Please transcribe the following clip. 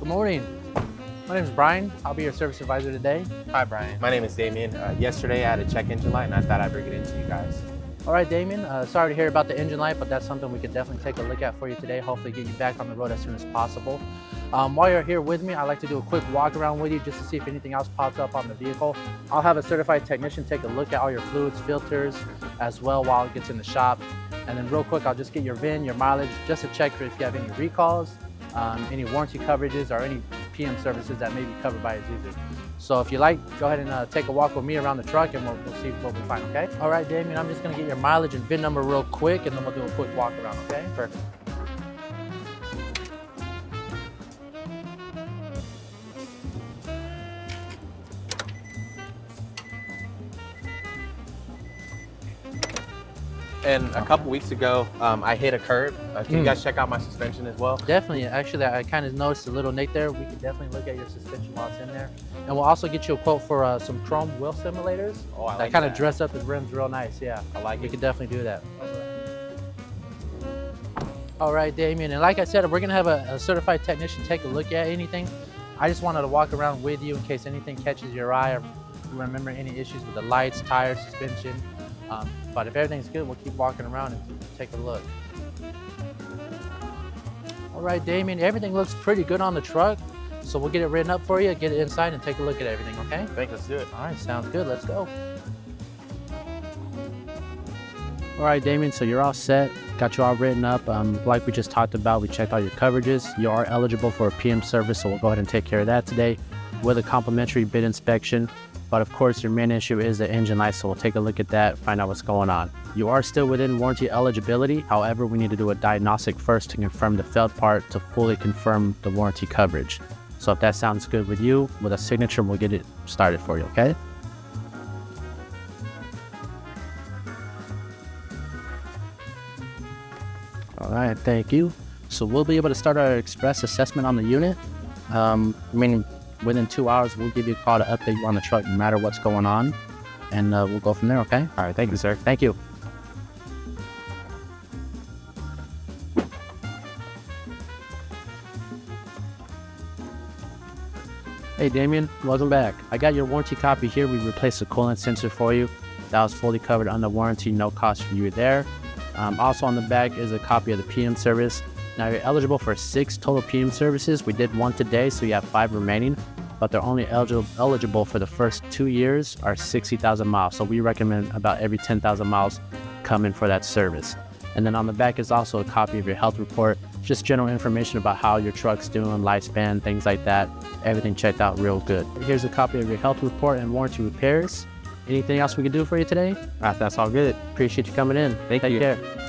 Good morning. My name is Brian. I'll be your service advisor today. Hi, Brian. My name is Damien. Yesterday, I had a check engine light, and I thought I'd bring it into you guys. All right, Damien. Sorry to hear about the engine light, but that's something we could definitely take a look at for you today. Hopefully get you back on the road as soon as possible. While you're here with me, I'd like to do a quick walk around with you just to see if anything else pops up on the vehicle. I'll have a certified technician take a look at all your fluids, filters, as well while it gets in the shop. And then real quick, I'll just get your VIN, your mileage, just to check for if you have any recalls, any warranty coverages, or any PM services that may be covered by Isuzu. So if you like, go ahead and take a walk with me around the truck and we'll see what we find, okay? All right, Damien, I'm just gonna get your mileage and VIN number real quick and then we'll do a quick walk around, okay? Perfect. And a couple weeks ago, I hit a curb. Can you guys check out my suspension as well? Definitely. Actually, I kind of noticed a little nick there. We can definitely look at your suspension while it's in there. And we'll also get you a quote for some chrome wheel simulators. Oh, I like that kind of dress up the rims real nice, yeah. I like We it. can definitely do that. All right, Damien. And like I said, we're going to have a certified technician take a look at anything. I just wanted to walk around with you in case anything catches your eye or remember any issues with the lights, tires, suspension. But if everything's good, we'll keep walking around and take a look. All right, Damien, everything looks pretty good on the truck. So we'll get it written up for you, get it inside and take a look at everything, okay? I think let's do it. All right, sounds good, let's go. All right, Damien, so you're all set. Got you all written up. Like we just talked about, we checked all your coverages. You are eligible for a PM service, so we'll go ahead and take care of that today with a complimentary bid inspection. But of course, your main issue is the engine light, so we'll take a look at that, find out what's going on. You are still within warranty eligibility. However, we need to do a diagnostic first to confirm the failed part to fully confirm the warranty coverage. So if that sounds good with you, with a signature, we'll get it started for you, okay? All right, thank you. So we'll be able to start our express assessment on the unit. Meaning within 2 hours, we'll give you a call to update you on the truck no matter what's going on. And we'll go from there, okay? All right, thank you, sir. Thank you. Hey Damien, welcome back. I got your warranty copy here. We replaced the coolant sensor for you. That was fully covered under warranty, no cost for you there. Also on the back is a copy of the PM service. Now you're eligible for 6 total PM services. We did 1 today, so you have 5 remaining, but they're only eligible for the first 2 years or 60,000 miles. So we recommend about every 10,000 miles come in for that service. And then on the back is also a copy of your health report, just general information about how your truck's doing, lifespan, things like that. Everything checked out real good. Here's a copy of your health report and warranty repairs. Anything else we can do for you today? That's all good. Appreciate you coming in. Thank you. Take care.